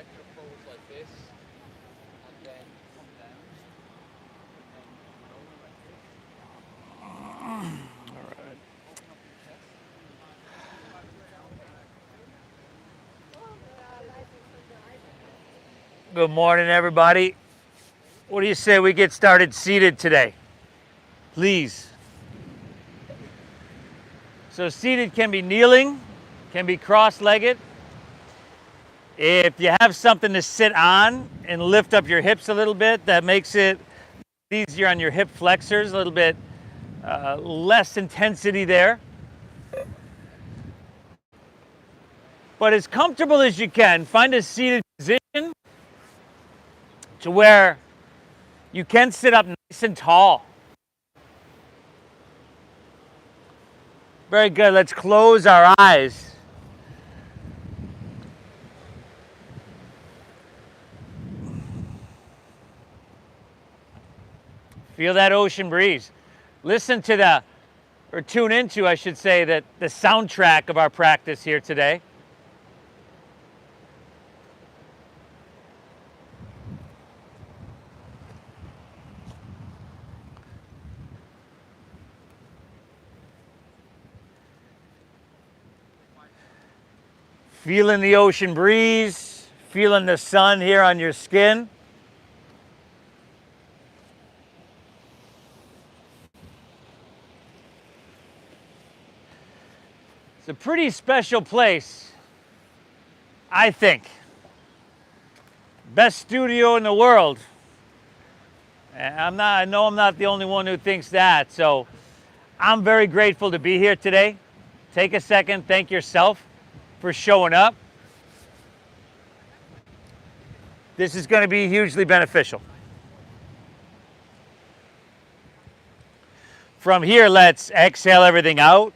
try to approach like this, and then come down, and roll like this. All right. Open up your chest. Good morning, everybody. What do you say we get started seated today? Please. So seated can be kneeling, can be cross-legged. If you have something to sit on and lift up your hips a little bit, that makes it easier on your hip flexors, a little bit less intensity there. But as comfortable as you can, find a seated position to where you can sit up nice and tall. Very good. Let's close our eyes. Feel that ocean breeze. Listen to or tune into, I should say, the soundtrack of our practice here today. Feeling the ocean breeze, feeling the sun here on your skin. It's a pretty special place, I think. Best studio in the world. And I know I'm not the only one who thinks that, so I'm very grateful to be here today. Take a second, thank yourself for showing up. This is going to be hugely beneficial. From here, let's exhale everything out.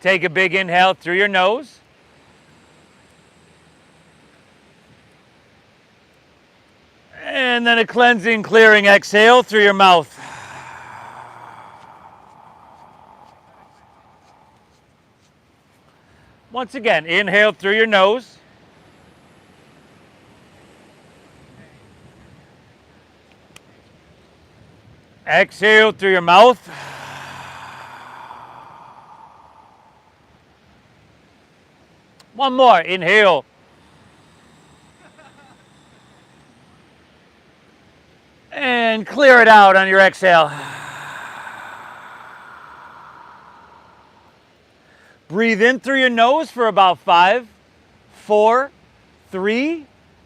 Take a big inhale through your nose. And then a cleansing, clearing exhale through your mouth. Once again, inhale through your nose. Exhale through your mouth. One more, inhale. And clear it out on your exhale. Breathe in through your nose for about 5, 4, 3,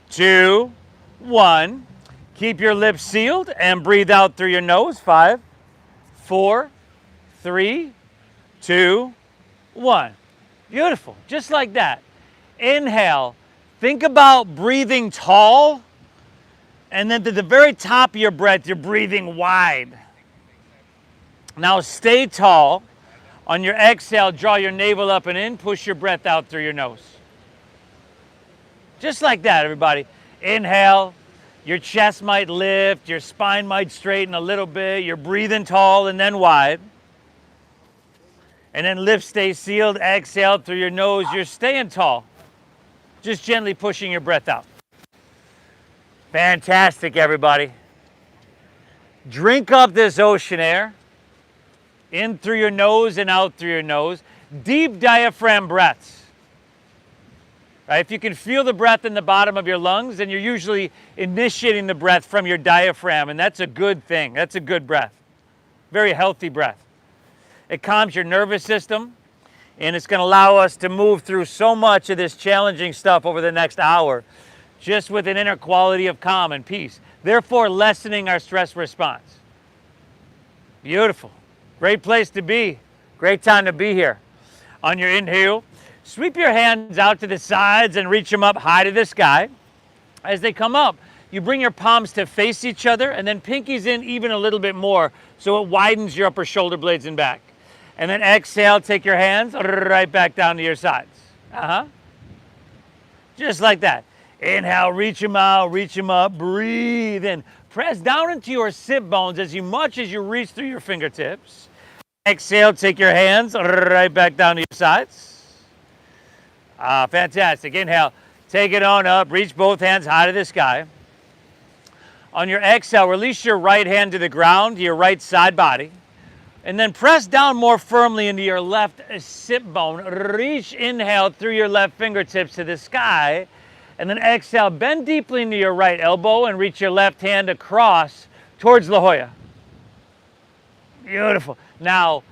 2, 1. Keep your lips sealed and breathe out through your nose. 5, 4, 3, 2, 1. Beautiful, just like that. Inhale, think about breathing tall, and then to the very top of your breath, you're breathing wide. Now stay tall. On your exhale, draw your navel up and in, push your breath out through your nose. Just like that, everybody. Inhale, your chest might lift, your spine might straighten a little bit, you're breathing tall and then wide. And then lift, stay sealed, exhale through your nose, you're staying tall. Just gently pushing your breath out. Fantastic, everybody. Drink up this ocean air. In through your nose and out through your nose. Deep diaphragm breaths. Right? If you can feel the breath in the bottom of your lungs, then you're usually initiating the breath from your diaphragm, and that's a good thing. That's a good breath. Very healthy breath. It calms your nervous system, and it's going to allow us to move through so much of this challenging stuff over the next hour, just with an inner quality of calm and peace, therefore lessening our stress response. Beautiful. Great place to be. Great time to be here. On your inhale, sweep your hands out to the sides and reach them up high to the sky. As they come up, you bring your palms to face each other and then pinkies in even a little bit more so it widens your upper shoulder blades and back. And then exhale, take your hands right back down to your sides. Just like that. Inhale, reach them out, reach them up, breathe in. Press down into your sit bones as much as you reach through your fingertips. Exhale, take your hands right back down to your sides. Fantastic. Inhale, take it on up, reach both hands high to the sky. On your exhale, release your right hand to the ground, to your right side body. And then press down more firmly into your left sit bone. Reach, inhale through your left fingertips to the sky. And then exhale, bend deeply into your right elbow and reach your left hand across towards La Jolla. Beautiful. Now,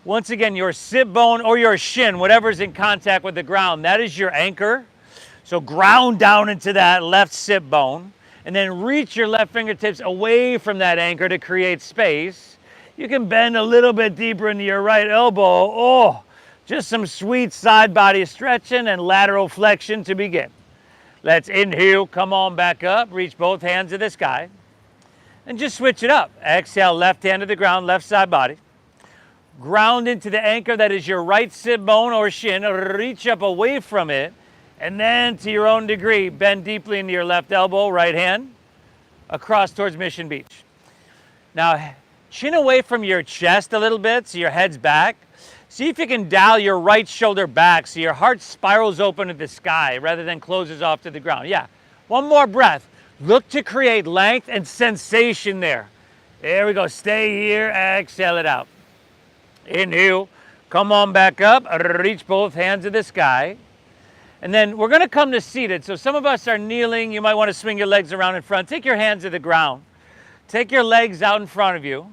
once again, your sit bone or your shin, whatever's in contact with the ground, that is your anchor. So ground down into that left sit bone. And then reach your left fingertips away from that anchor to create space. You can bend a little bit deeper into your right elbow. Oh, just some sweet side body stretching and lateral flexion to begin. Let's inhale, come on back up, reach both hands to the sky. And just switch it up. Exhale, left hand to the ground, left side body. Ground into the anchor that is your right sit bone or shin. Reach up away from it. And then to your own degree, bend deeply into your left elbow, right hand, across towards Mission Beach. Now, chin away from your chest a little bit so your head's back. See if you can dial your right shoulder back so your heart spirals open to the sky rather than closes off to the ground. Yeah, one more breath. Look to create length and sensation there. There we go. Stay here. Exhale it out. Inhale. Come on back up. Reach both hands to the sky. And then we're going to come to seated. So some of us are kneeling. You might want to swing your legs around in front. Take your hands to the ground. Take your legs out in front of you.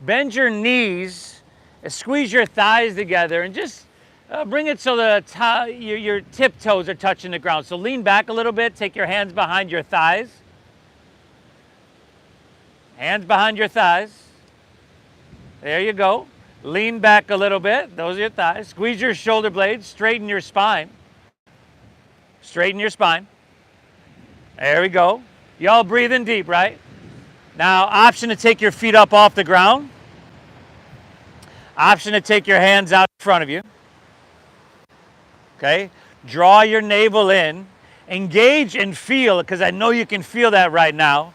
Bend your knees, squeeze your thighs together, and just bring it so your tiptoes are touching the ground. So lean back a little bit. Take your hands behind your thighs. Hands behind your thighs. There you go. Lean back a little bit. Those are your thighs. Squeeze your shoulder blades. Straighten your spine. Straighten your spine. There we go. Y'all breathing deep, right? Now, option to take your feet up off the ground. Option to take your hands out in front of you. Okay? Draw your navel in. Engage and feel, because I know you can feel that right now.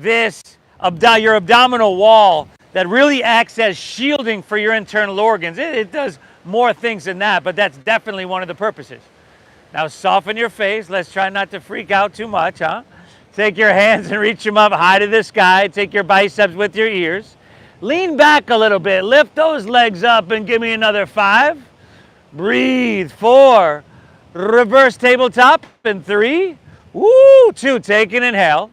Your abdominal wall that really acts as shielding for your internal organs. It does more things than that, but that's definitely one of the purposes. Now, soften your face. Let's try not to freak out too much, huh? Take your hands and reach them up high to the sky. Take your biceps with your ears. Lean back a little bit. Lift those legs up and give me another 5. Breathe. 4. Reverse tabletop in 3. 2. Take an inhale.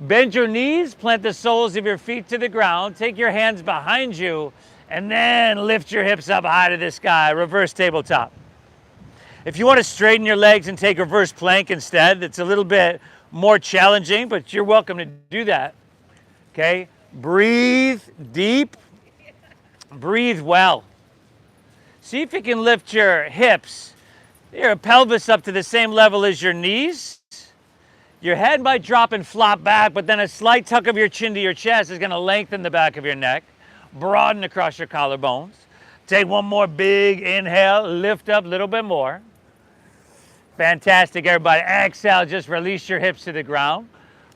Bend your knees. Plant the soles of your feet to the ground. Take your hands behind you. And then lift your hips up high to the sky. Reverse tabletop. If you want to straighten your legs and take reverse plank instead, it's a little bit more challenging, but you're welcome to do that. Okay? Breathe deep. Breathe well. See if you can lift your hips, your pelvis up to the same level as your knees. Your head might drop and flop back, but then a slight tuck of your chin to your chest is going to lengthen the back of your neck, broaden across your collarbones. Take one more big inhale, lift up a little bit more. Fantastic, everybody. Exhale, just release your hips to the ground.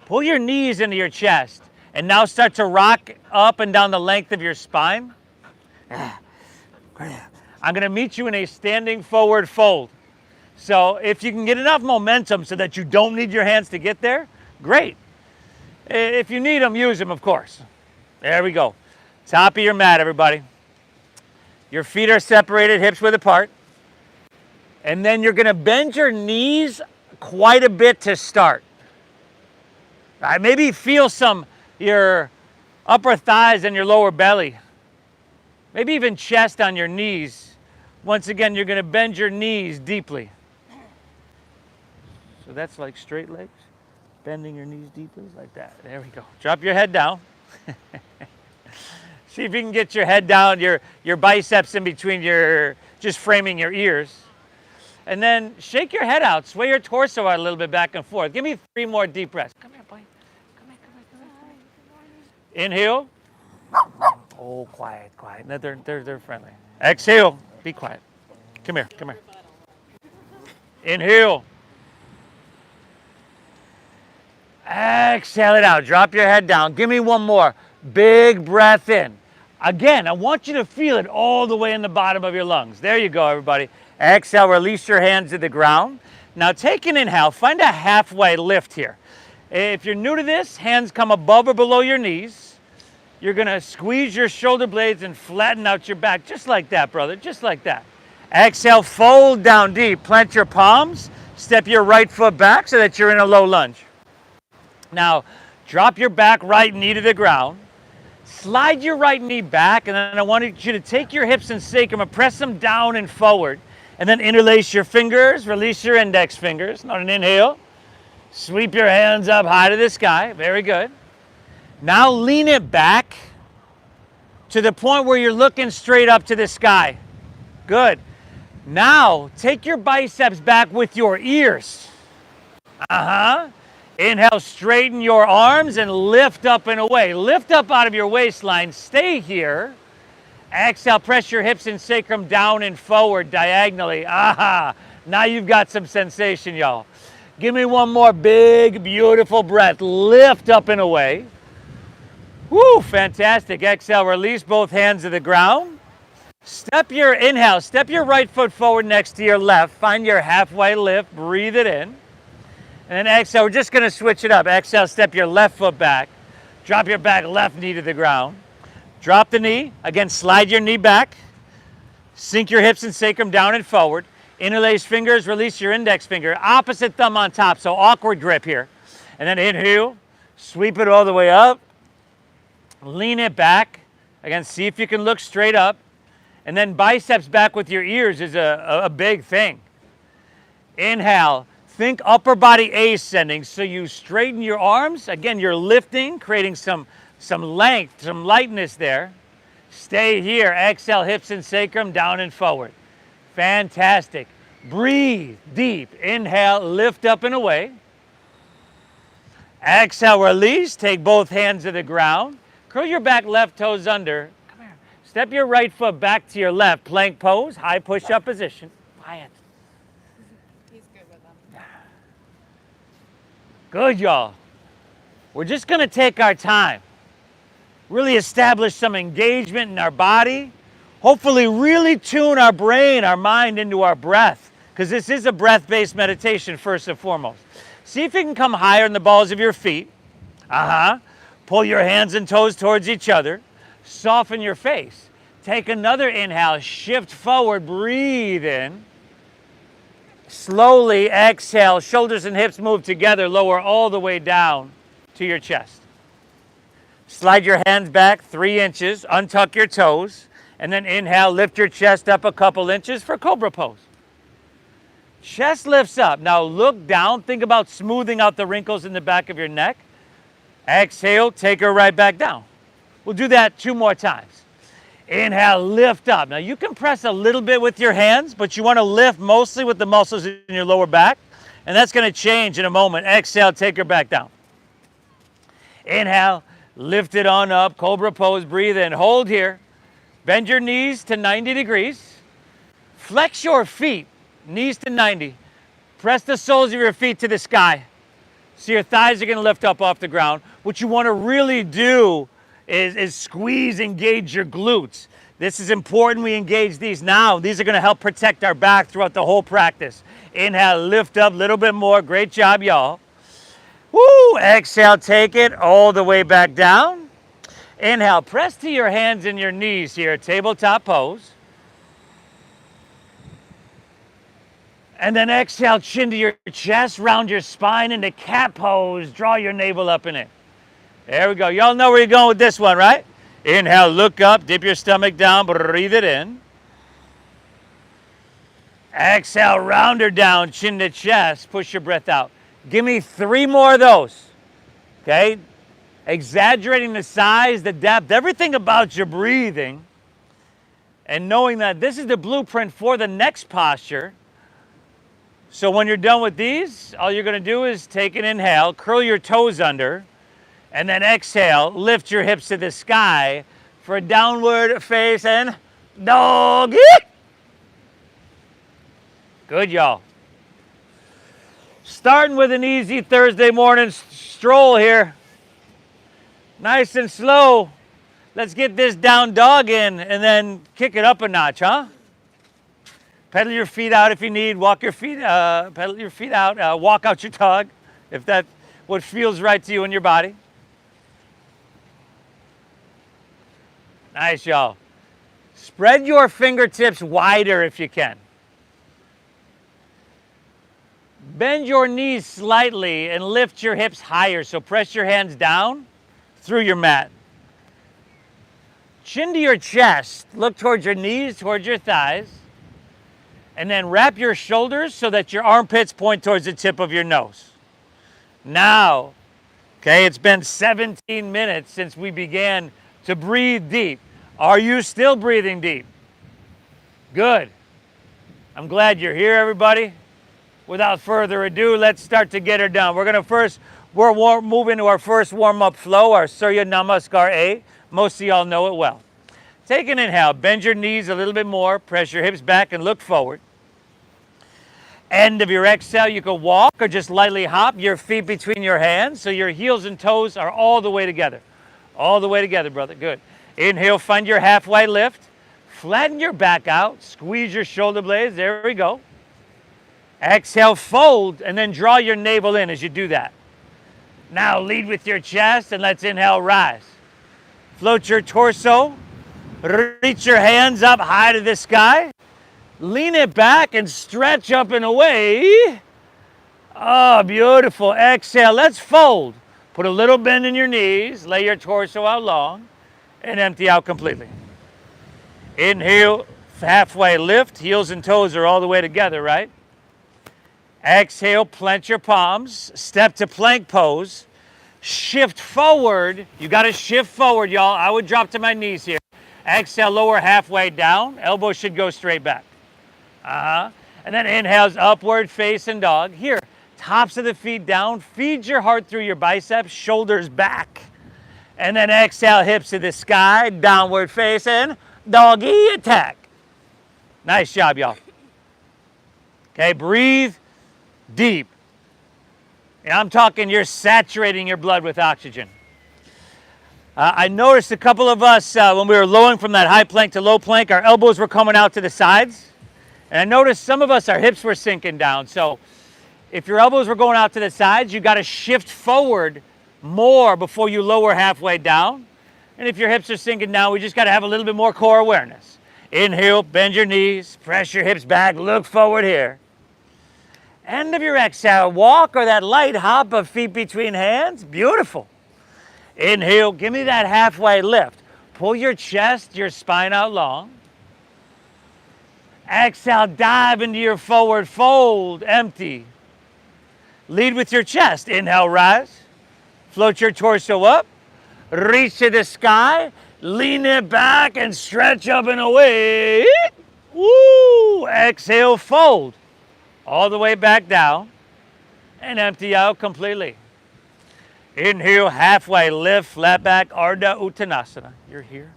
Pull your knees into your chest. And now start to rock up and down the length of your spine. I'm going to meet you in a standing forward fold. So if you can get enough momentum so that you don't need your hands to get there, great. If you need them, use them, of course. There we go. Top of your mat, everybody. Your feet are separated, hips width apart. And then you're going to bend your knees quite a bit to start. Right? Maybe feel your upper thighs and your lower belly. Maybe even chest on your knees. Once again, you're going to bend your knees deeply. So that's like straight legs. Bending your knees deeply like that. There we go. Drop your head down. See if you can get your head down, your biceps in between just framing your ears. And then shake your head out. Sway your torso out a little bit back and forth. Give me 3 more deep breaths. Come here, boy. Come here. Inhale. Oh, quiet. No, they're friendly. Exhale. Be quiet. Come here. Inhale. Exhale it out. Drop your head down. Give me one more. Big breath in. Again, I want you to feel it all the way in the bottom of your lungs. There you go, everybody. Exhale, release your hands to the ground. Now take an inhale, find a halfway lift here. If you're new to this, hands come above or below your knees. You're gonna squeeze your shoulder blades and flatten out your back, just like that, brother, just like that. Exhale, fold down deep, plant your palms, step your right foot back so that you're in a low lunge. Now, drop your back right knee to the ground. Slide your right knee back, and then I want you to take your hips and sacrum and press them down and forward. And then interlace your fingers, release your index fingers. On an inhale, sweep your hands up high to the sky. Very good. Now lean it back to the point where you're looking straight up to the sky. Good. Now take your biceps back with your ears. Inhale, straighten your arms and lift up and away. Lift up out of your waistline. Stay here. Exhale, press your hips and sacrum down and forward diagonally. Now you've got some sensation, y'all. Give me one more big, beautiful breath. Lift up and away. Woo, fantastic. Exhale, release both hands to the ground. Inhale, step your right foot forward next to your left. Find your halfway lift, breathe it in. And then exhale, we're just gonna switch it up. Exhale, step your left foot back. Drop your back left knee to the ground. Drop the knee. Again, slide your knee back. Sink your hips and sacrum down and forward. Interlace fingers, release your index finger. Opposite thumb on top, so awkward grip here. And then inhale, sweep it all the way up. Lean it back. Again, see if you can look straight up. And then biceps back with your ears is a big thing. Inhale. Think upper body ascending, so you straighten your arms. Again, you're lifting, creating some length, some lightness there. Stay here. Exhale, hips and sacrum down and forward. Fantastic. Breathe deep. Inhale, lift up and away. Exhale, release. Take both hands to the ground. Curl your back, left toes under. Come here. Step your right foot back to your left. Plank pose, high push-up position. Quiet. Good, y'all. We're just gonna take our time. Really establish some engagement in our body. Hopefully really tune our brain, our mind into our breath, because this is a breath-based meditation first and foremost. See if you can come higher in the balls of your feet. Pull your hands and toes towards each other. Soften your face. Take another inhale, shift forward, breathe in. Slowly exhale, shoulders and hips move together, lower all the way down to your chest. Slide your hands back 3 inches, untuck your toes, and then inhale, lift your chest up a couple inches for Cobra pose. Chest lifts up. Now look down, think about smoothing out the wrinkles in the back of your neck. Exhale, take her right back down. We'll do that 2 more times. Inhale, lift up. Now you can press a little bit with your hands, but you want to lift mostly with the muscles in your lower back, and that's going to change in a moment. Exhale, take her back down. Inhale, lift it on up, Cobra pose, breathe in, hold here. Bend your knees to 90 degrees. Flex your feet, knees to 90. Press the soles of your feet to the sky. So your thighs are going to lift up off the ground. What you want to really do is squeeze, engage your glutes. This is important we engage these now. These are gonna help protect our back throughout the whole practice. Inhale, lift up a little bit more. Great job, y'all. Woo! Exhale, take it all the way back down. Inhale, press to your hands and your knees here, tabletop pose. And then exhale, chin to your chest, round your spine into cat pose. Draw your navel up and in. There we go. Y'all know where you're going with this one, right? Inhale, look up, dip your stomach down, breathe it in. Exhale, round her down, chin to chest, push your breath out. Give me 3 more of those, okay? Exaggerating the size, the depth, everything about your breathing, and knowing that this is the blueprint for the next posture. So when you're done with these, all you're gonna do is take an inhale, curl your toes under, and then exhale, lift your hips to the sky for a downward facing dog. Good, y'all. Starting with an easy Thursday morning stroll here. Nice and slow. Let's get this down dog in and then kick it up a notch, huh? Pedal your feet out if you need. Walk your feet, pedal your feet out. Walk out your dog if that's what feels right to you in your body. Nice, y'all. Spread your fingertips wider if you can. Bend your knees slightly and lift your hips higher. So press your hands down through your mat. Chin to your chest. Look towards your knees, towards your thighs. And then wrap your shoulders so that your armpits point towards the tip of your nose. Now, okay, it's been 17 minutes since we began to breathe deep. Are you still breathing deep? Good. I'm glad you're here, everybody. Without further ado, let's start to get her done. We're move into our first warm-up flow, our Surya Namaskar A. Most of y'all know it well. Take an inhale, bend your knees a little bit more, press your hips back and look forward. End of your exhale, you can walk or just lightly hop your feet between your hands so your heels and toes are all the way together. All the way together, brother. Good. Inhale, find your halfway lift. Flatten your back out. Squeeze your shoulder blades. There we go. Exhale, fold, and then draw your navel in as you do that. Now lead with your chest, and let's inhale, rise. Float your torso. Reach your hands up high to the sky. Lean it back and stretch up and away. Oh, beautiful. Exhale, let's fold. Put a little bend in your knees. Lay your torso out long and empty out completely. Inhale, halfway lift. Heels and toes are all the way together, right? Exhale, plant your palms. Step to plank pose. Shift forward. You got to shift forward, y'all. I would drop to my knees here. Exhale, lower halfway down. Elbows should go straight back. And then inhales, upward facing dog. Here, tops of the feet down. Feed your heart through your biceps, shoulders back. And then exhale, hips to the sky, downward facing doggy attack. Nice job, y'all. Okay, breathe deep. And I'm talking you're saturating your blood with oxygen. I noticed a couple of us, when we were lowering from that high plank to low plank, our elbows were coming out to the sides. And I noticed some of us, our hips were sinking down. So if your elbows were going out to the sides, you got to shift forward more before you lower halfway down. And if your hips are sinking down, we just got to have a little bit more core awareness. Inhale, bend your knees, press your hips back, look forward here. End of your exhale, walk or that light hop of feet between hands. Beautiful. Inhale, give me that halfway lift. Pull your chest, your spine out long. Exhale, dive into your forward fold, empty. Lead with your chest. Inhale, rise. Float your torso up. Reach to the sky. Lean it back and stretch up and away. Woo! Exhale, fold. All the way back down. And empty out completely. Inhale, halfway lift, flat back, Ardha Uttanasana. You're here.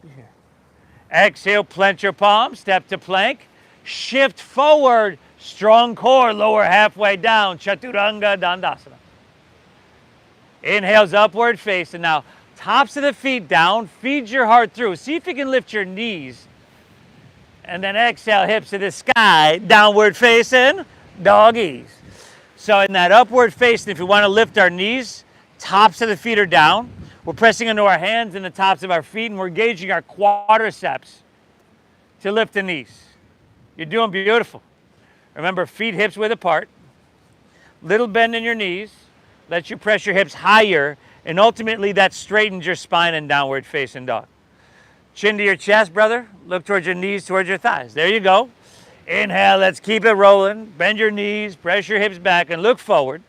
You're here. Exhale, plant your palms, step to plank. Shift forward, strong core, lower halfway down, Chaturanga Dandasana. Inhales, upward facing. Now, tops of the feet down, feed your heart through. See if you can lift your knees. And then exhale, hips to the sky, downward facing, doggies. So in that upward facing, if we want to lift our knees, tops of the feet are down. We're pressing into our hands and the tops of our feet, and we're engaging our quadriceps to lift the knees. You're doing beautiful. Remember, feet, hips width apart. Little bend in your knees. Let you press your hips higher, and ultimately that straightens your spine and downward facing dog. Chin to your chest, brother. Look towards your knees, towards your thighs. There you go. Inhale, let's keep it rolling. Bend your knees, press your hips back, and look forward.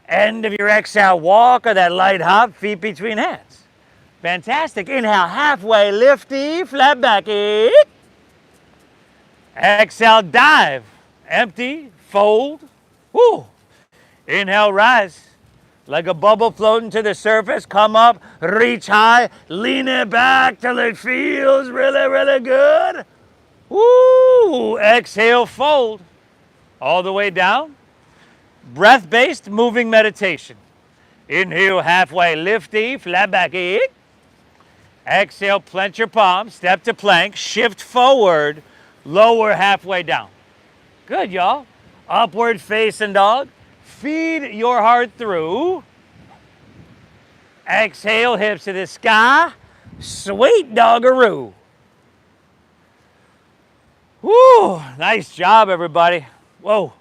End of your exhale, walk or that light hop, feet between hands. Fantastic. Inhale, halfway, lifty, flat back. Exhale, dive. Empty, fold. Woo. Inhale, rise. Like a bubble floating to the surface. Come up, reach high, lean it back till it feels really, really good. Woo. Exhale, fold. All the way down. Breath-based moving meditation. Inhale, halfway, lifty, flat back. Exhale, plant your palms, step to plank, shift forward, lower halfway down. Good, y'all. Upward facing dog. Feed your heart through. Exhale, hips to the sky. Sweet doggaroo. Woo, nice job, everybody. Whoa.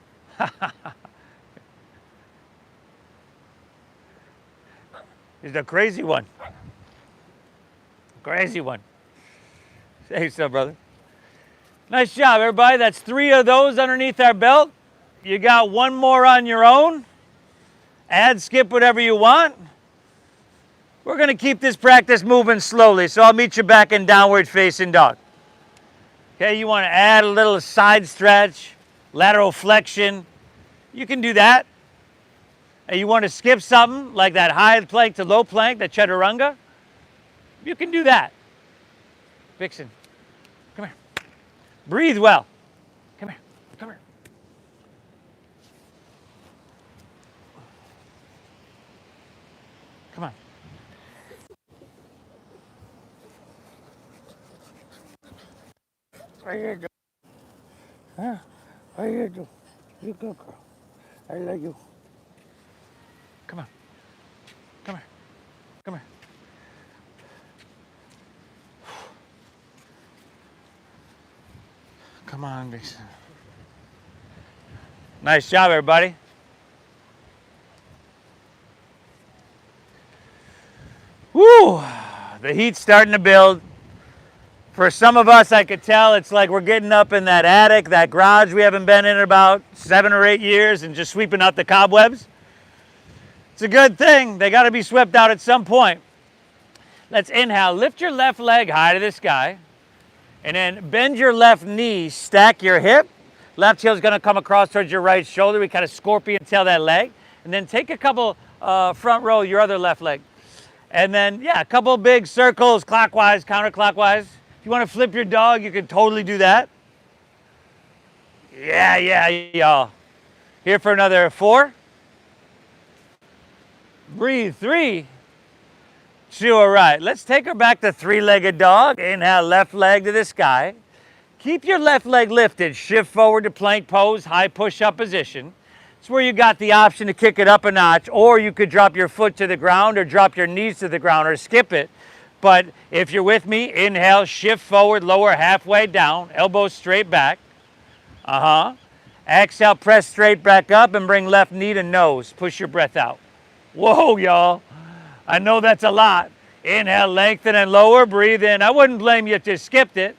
It's a crazy one. Crazy one. Say so, brother. Nice job, everybody. That's 3 of those underneath our belt. You got 1 more on your own. Add, skip, whatever you want. We're going to keep this practice moving slowly, so I'll meet you back in downward facing dog. Okay, you want to add a little side stretch, lateral flexion. You can do that. And you want to skip something like that high plank to low plank, that chaturanga. You can do that. Vixen, come here. Breathe well. Come here, come here. Come on. There you go. Huh? There you go. You go, girl. I like you. Come on. Come here. Come here. Come on, Vixen. Nice job, everybody. Woo! The heat's starting to build. For some of us, I could tell it's like we're getting up in that attic, that garage we haven't been in about 7 or 8 years, and just sweeping out the cobwebs. It's a good thing. They got to be swept out at some point. Let's inhale. Lift your left leg high to the sky. And then bend your left knee, stack your hip. Left heel is going to come across towards your right shoulder. We kind of scorpion tail that leg. And then take a couple front row, your other left leg. And then, yeah, a couple big circles, clockwise, counterclockwise. If you want to flip your dog, you can totally do that. Yeah, y'all. Here for another 4. Breathe, 3. 2, all right. Let's take her back to 3-legged dog. Inhale, left leg to the sky. Keep your left leg lifted. Shift forward to plank pose, high push-up position. It's where you got the option to kick it up a notch, or you could drop your foot to the ground or drop your knees to the ground or skip it. But if you're with me, inhale, shift forward, lower halfway down, elbows straight back. Exhale, press straight back up and bring left knee to nose. Push your breath out. Whoa, y'all. I know that's a lot. Inhale, lengthen and lower, breathe in. I wouldn't blame you if you skipped it.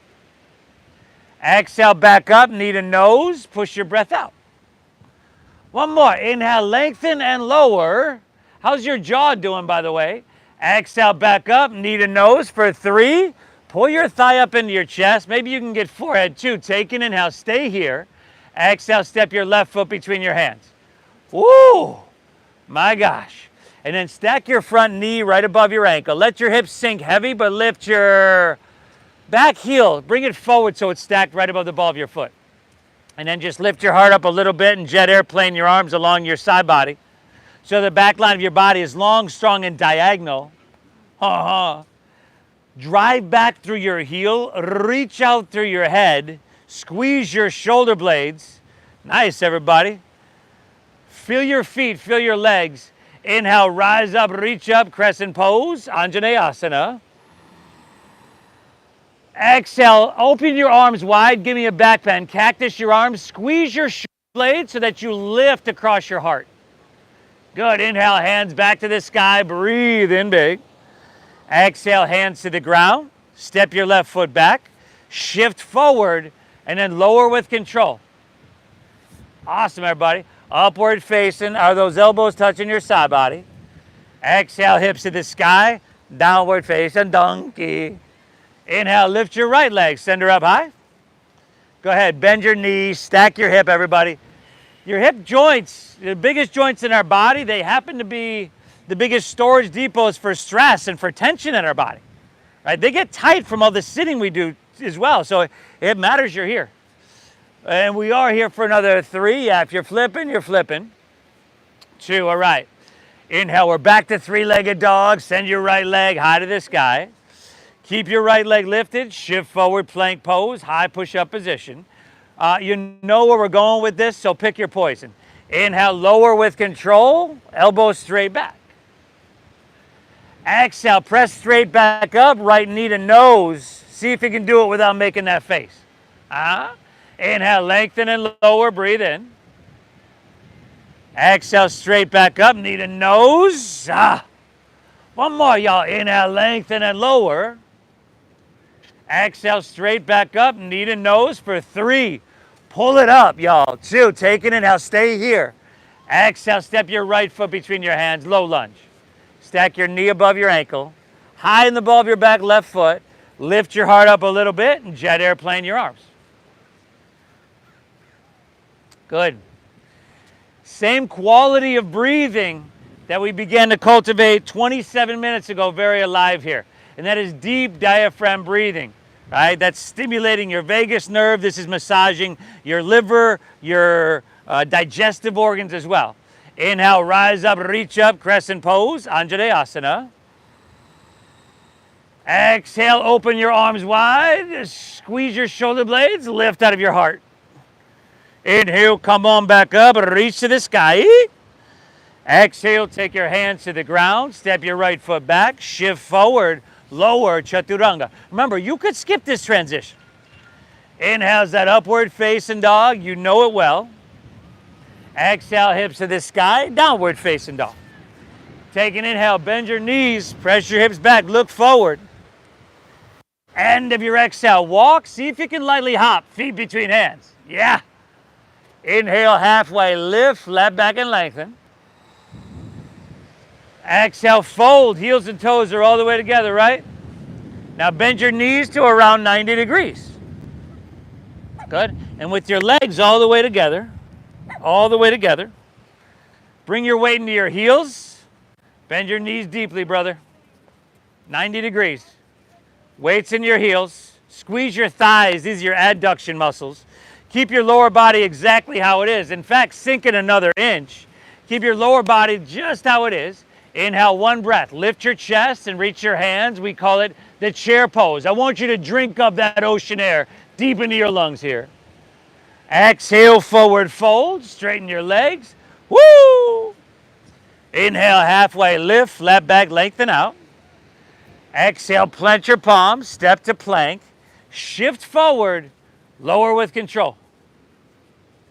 Exhale, back up, knee to nose, push your breath out. One more. Inhale, lengthen and lower. How's your jaw doing, by the way? Exhale, back up, knee to nose for 3. Pull your thigh up into your chest. Maybe you can get forehead too. Take an inhale, stay here. Exhale, step your left foot between your hands. Woo! My gosh. And then stack your front knee right above your ankle. Let your hips sink heavy, but lift your back heel. Bring it forward so it's stacked right above the ball of your foot. And then just lift your heart up a little bit and jet airplane your arms along your side body. So the back line of your body is long, strong, and diagonal. Drive back through your heel. Reach out through your head. Squeeze your shoulder blades. Nice, everybody. Feel your feet, feel your legs. Inhale, rise up, reach up, crescent pose, Anjaneyasana. Exhale, open your arms wide, give me a back bend. Cactus your arms, squeeze your shoulder blades so that you lift across your heart. Good, inhale, hands back to the sky, breathe in big. Exhale, hands to the ground, step your left foot back, shift forward, and then lower with control. Awesome, everybody. Upward facing. Are those elbows touching your side body? Exhale, hips to the sky. Downward facing donkey. Inhale, lift your right leg. Send her up high. Go ahead, bend your knees. Stack your hip, everybody. Your hip joints, the biggest joints in our body, they happen to be the biggest storage depots for stress and for tension in our body. Right? They get tight from all the sitting we do as well. So it matters you're here. And we are here for another 3. Yeah, if you're flipping, you're flipping. 2, all right. Inhale, we're back to 3-legged dog. Send your right leg high to the sky. Keep your right leg lifted, shift forward, plank pose, high push-up position. You know where we're going with this, so pick your poison. Inhale, lower with control, elbows straight back. Exhale, press straight back up, right knee to nose. See if you can do it without making that face. Inhale, lengthen and lower, breathe in. Exhale, straight back up, knee to nose. One more, y'all. Inhale, lengthen and lower. Exhale, straight back up, knee to nose for 3. Pull it up, y'all. 2, take an inhale, stay here. Exhale, step your right foot between your hands, low lunge. Stack your knee above your ankle. High in the ball of your back, left foot. Lift your heart up a little bit and jet airplane your arms. Good. Same quality of breathing that we began to cultivate 27 minutes ago, very alive here. And that is deep diaphragm breathing, right? That's stimulating your vagus nerve. This is massaging your liver, your digestive organs as well. Inhale, rise up, reach up, crescent pose, Anjaneyasana. Exhale, open your arms wide, squeeze your shoulder blades, lift out of your heart. Inhale, come on back up, reach to the sky. Exhale, take your hands to the ground, step your right foot back, shift forward, lower, chaturanga. Remember, you could skip this transition. Inhale's that upward facing dog, you know it well. Exhale, hips to the sky, downward facing dog. Take an inhale, bend your knees, press your hips back, look forward. End of your exhale, walk, see if you can lightly hop, feet between hands. Yeah. Inhale, halfway lift, flat back and lengthen. Exhale, fold, heels and toes are all the way together, right? Now bend your knees to around 90 degrees. Good. And with your legs all the way together, bring your weight into your heels. Bend your knees deeply, brother. 90 degrees. Weights in your heels. Squeeze your thighs. These are your adduction muscles. Keep your lower body exactly how it is. In fact, sink it another inch. Keep your lower body just how it is. Inhale, one breath. Lift your chest and reach your hands. We call it the chair pose. I want you to drink up that ocean air deep into your lungs here. Exhale, forward fold. Straighten your legs. Woo! Inhale, halfway lift. Flat back, lengthen out. Exhale, plant your palms. Step to plank. Shift forward. Lower with control.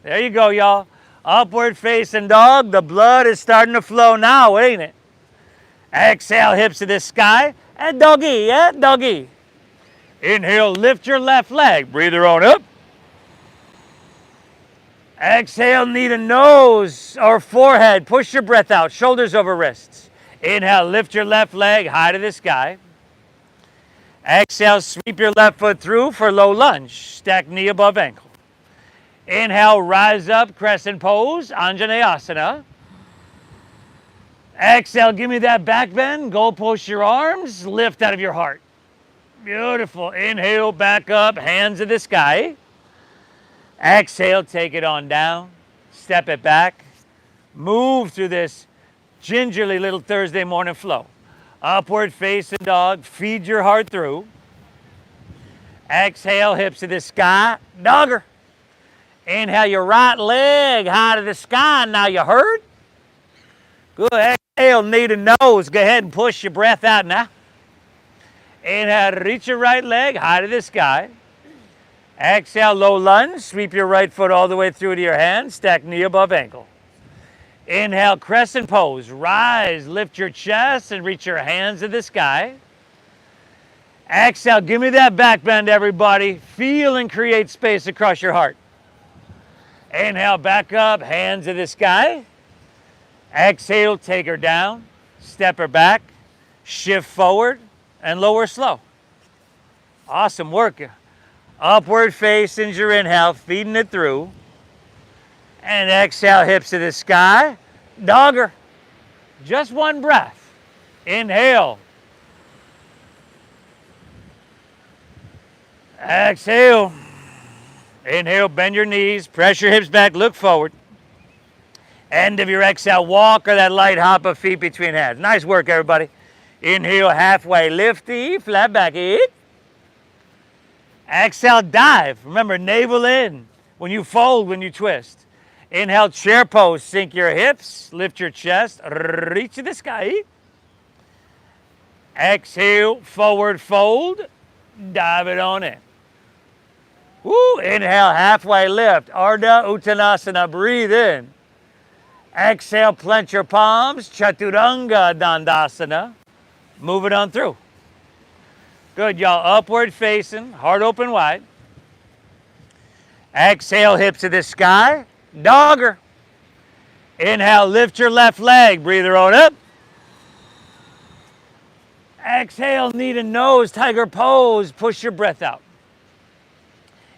There you go, y'all. Upward facing dog. The blood is starting to flow now, ain't it? Exhale, hips to the sky. And doggy, yeah, doggy. Inhale, lift your left leg. Breather on up. Exhale, knee to nose or forehead. Push your breath out. Shoulders over wrists. Inhale, lift your left leg high to the sky. Exhale, sweep your left foot through for low lunge. Stack knee above ankle. Inhale, rise up, crescent pose, Anjaneyasana. Exhale, give me that back bend. Go push your arms, lift out of your heart. Beautiful. Inhale, back up, hands to the sky. Exhale, take it on down. Step it back. Move through this gingerly little Thursday morning flow. Upward facing dog, feed your heart through. Exhale, hips to the sky, dogger. Inhale, your right leg high to the sky. Now you heard? Good. Exhale, knee to nose. Go ahead and push your breath out now. Inhale, reach your right leg high to the sky. Exhale, low lunge. Sweep your right foot all the way through to your hand. Stack knee above ankle. Inhale, crescent pose. Rise, lift your chest and reach your hands to the sky. Exhale, give me that back bend, everybody. Feel and create space across your heart. Inhale, back up, hands to the sky. Exhale, take her down. Step her back. Shift forward and lower slow. Awesome work. Upward facing your inhale, feeding it through. And exhale, hips to the sky. Dogger. Just one breath. Inhale. Exhale. Inhale, bend your knees, press your hips back, look forward. End of your exhale, walk or that light hop of feet between hands. Nice work, everybody. Inhale, halfway lifty, flat back, eat. Exhale, dive. Remember, navel in when you fold, when you twist. Inhale, chair pose, sink your hips, lift your chest, reach to the sky. Exhale, forward fold, dive it on in. Woo, inhale, halfway lift, Ardha Uttanasana, breathe in. Exhale, clench your palms, Chaturanga Dandasana. Move it on through. Good, y'all. Upward facing, heart open wide. Exhale, hips to the sky. Dogger. Inhale, lift your left leg. Breathe her on up. Exhale, knee to nose, tiger pose. Push your breath out.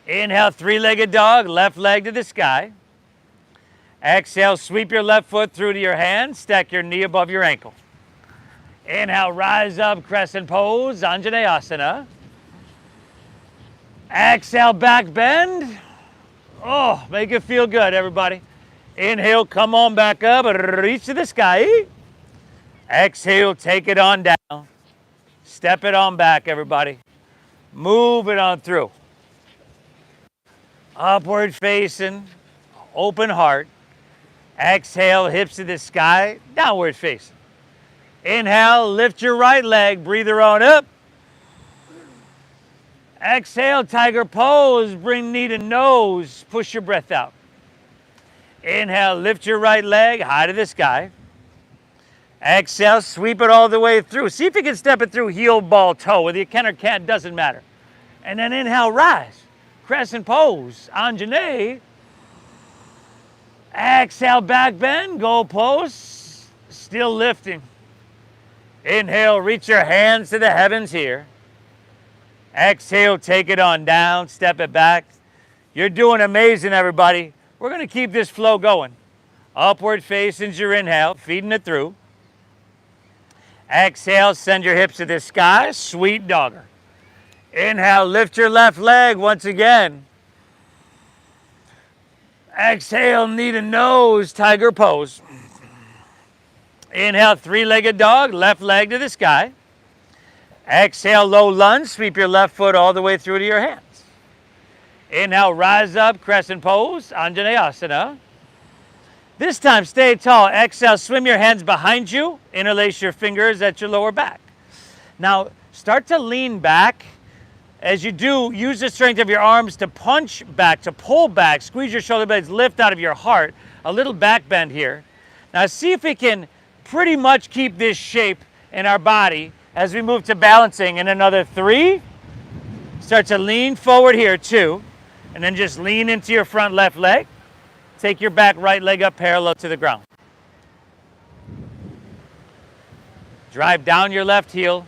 Inhale, three-legged dog, left leg to the sky. Exhale, sweep your left foot through to your hand. Stack your knee above your ankle. Inhale, rise up, crescent pose, Anjaneyasana. Exhale, back bend. Oh, make it feel good, everybody. Inhale, come on back up, reach to the sky. Exhale, take it on down. Step it on back, everybody. Move it on through. Upward facing, open heart. Exhale, hips to the sky, downward facing. Inhale, lift your right leg, breathe her on up. Exhale, tiger pose, bring knee to nose, push your breath out. Inhale, lift your right leg, high to the sky. Exhale, sweep it all the way through. See if you can step it through heel, ball, toe. Whether you can or can't, doesn't matter. And then inhale, rise. Crescent pose, Anjaneya. Exhale, back bend, goal post, still lifting. Inhale, reach your hands to the heavens here. Exhale, take it on down, step it back. You're doing amazing, everybody. We're going to keep this flow going. Upward facing your inhale, feeding it through. Exhale, send your hips to the sky, sweet dogger. Inhale, lift your left leg once again. Exhale, knee to nose, tiger pose. Inhale, three-legged dog, left leg to the sky. Exhale, low lunge, sweep your left foot all the way through to your hands. Inhale, rise up, crescent pose, Anjaneyasana. This time, stay tall. Exhale, swim your hands behind you, interlace your fingers at your lower back. Now, start to lean back. As you do, use the strength of your arms to punch back, to pull back, squeeze your shoulder blades, lift out of your heart. A little back bend here. Now, see if we can pretty much keep this shape in our body as we move to balancing in another 3. Start to lean forward here, 2. And then just lean into your front left leg. Take your back right leg up parallel to the ground. Drive down your left heel.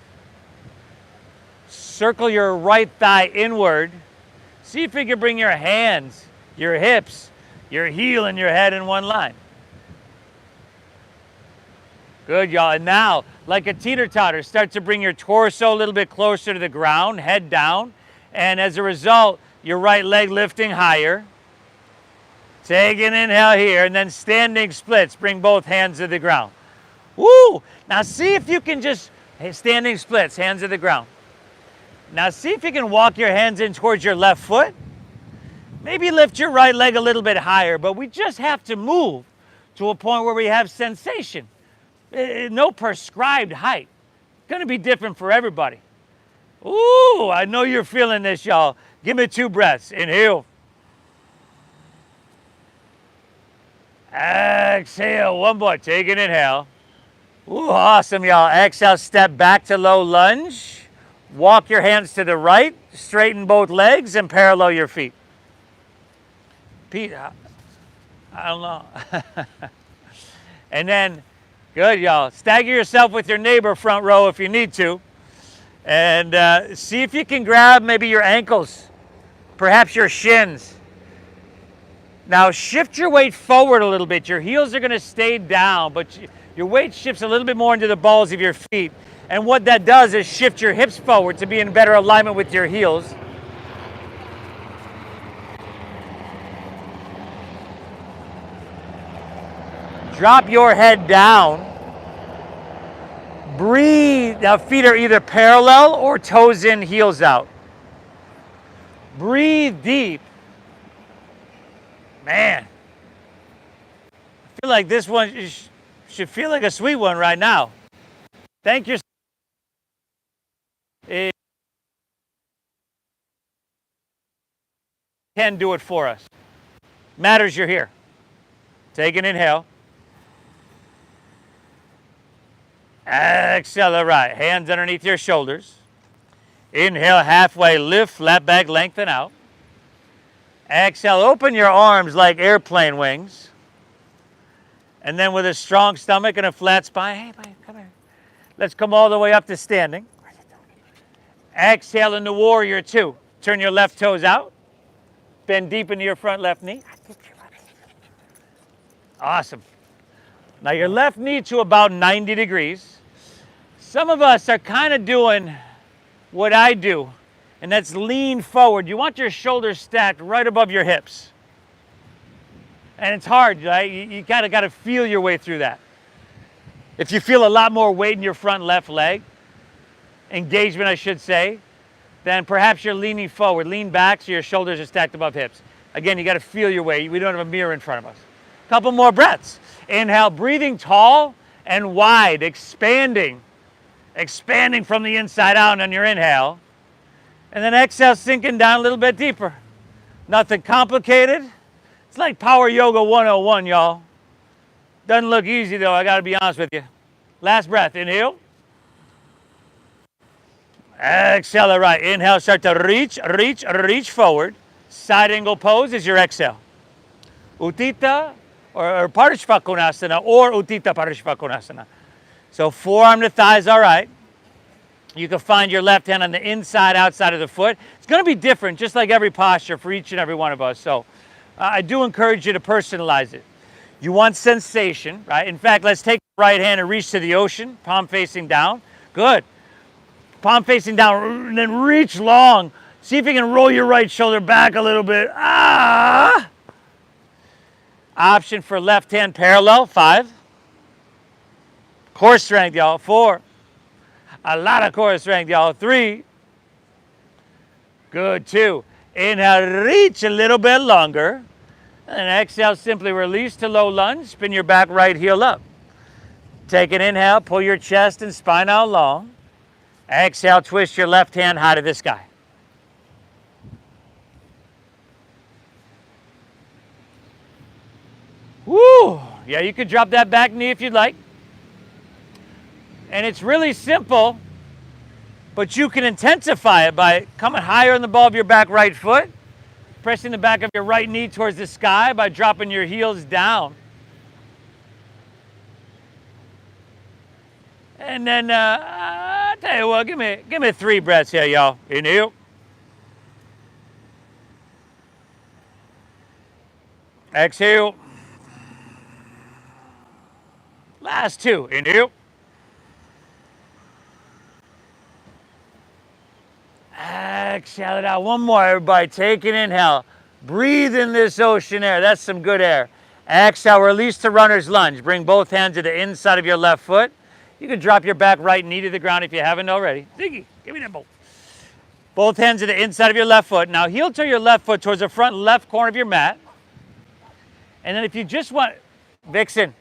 Circle your right thigh inward. See if you can bring your hands, your hips, your heel, and your head in one line. Good, y'all. And now, like a teeter-totter, start to bring your torso a little bit closer to the ground, head down. And as a result, your right leg lifting higher. Take an inhale here, and then standing splits. Bring both hands to the ground. Woo! Now see if you can just, standing splits, hands to the ground. Now see if you can walk your hands in towards your left foot. Maybe lift your right leg a little bit higher, but we just have to move to a point where we have sensation. No prescribed height. Going to be different for everybody. Ooh, I know you're feeling this, y'all. Give me 2 breaths. Inhale. Exhale. One more. Take an inhale. Ooh, awesome, y'all. Exhale, step back to low lunge. Walk your hands to the right. Straighten both legs and parallel your feet. Pete, I don't know. And then, good, y'all. Stagger yourself with your neighbor front row if you need to. And see if you can grab maybe your ankles, perhaps your shins. Now shift your weight forward a little bit. Your heels are going to stay down, but your weight shifts a little bit more into the balls of your feet. And what that does is shift your hips forward to be in better alignment with your heels. Drop your head down. Breathe. Now feet are either parallel or toes in, heels out. Breathe deep. Man, I feel like this one should feel like a sweet one right now. Thank you. It can do it for us. Matters you're here. Take an inhale. Accelerate. Hands underneath your shoulders. Inhale, halfway lift, flat back, lengthen out. Exhale, open your arms like airplane wings. And then with a strong stomach and a flat spine, hey, buddy, come here. Let's come all the way up to standing. Exhale into warrior two. Turn your left toes out. Bend deep into your front left knee. Awesome. Now your left knee to about 90 degrees. Some of us are kind of doing what I do, and that's lean forward. You want your shoulders stacked right above your hips. And it's hard, right? You kind of got to feel your way through that. If you feel a lot more weight in your front left leg, engagement I should say, then perhaps you're leaning forward. Lean back so your shoulders are stacked above hips. Again, you got to feel your way. We don't have a mirror in front of us. Couple more breaths. Inhale, breathing tall and wide, expanding from the inside out on your inhale. And then exhale, sinking down a little bit deeper. Nothing complicated. It's like Power Yoga 101, y'all. Doesn't look easy though, I gotta be honest with you. Last breath, inhale. Accelerate. Inhale, start to reach forward. Side angle pose is your exhale. Utthita or Parishva Konasana or Utthita Parishva Konasana. So forearm to thighs, all right. You can find your left hand on the inside, outside of the foot. It's going to be different, just like every posture for each and every one of us. So I do encourage you to personalize it. You want sensation, right? In fact, let's take the right hand and reach to the ocean, palm facing down. Good. Palm facing down, and then reach long. See if you can roll your right shoulder back a little bit. Ah! Option for left hand parallel, 5. Core strength, y'all, 4. A lot of core strength, y'all, 3. Good, 2. Inhale, reach a little bit longer. And exhale, simply release to low lunge. Spin your back right heel up. Take an inhale, pull your chest and spine out long. Exhale, twist your left hand high to the sky. Woo! Yeah, you could drop that back knee if you'd like. And it's really simple, but you can intensify it by coming higher on the ball of your back right foot, pressing the back of your right knee towards the sky by dropping your heels down. And then, I'll tell you what, give me 3 breaths here, y'all. Inhale. Exhale. Last 2. Inhale. Exhale it out. One more, everybody. Take an inhale. Breathe in this ocean air. That's some good air. Exhale, release to runner's lunge. Bring both hands to the inside of your left foot. You can drop your back right knee to the ground if you haven't already. Ziggy, give me that bolt. Both hands to the inside of your left foot. Now heel toe your left foot towards the front left corner of your mat. And then if you just want, Vixen,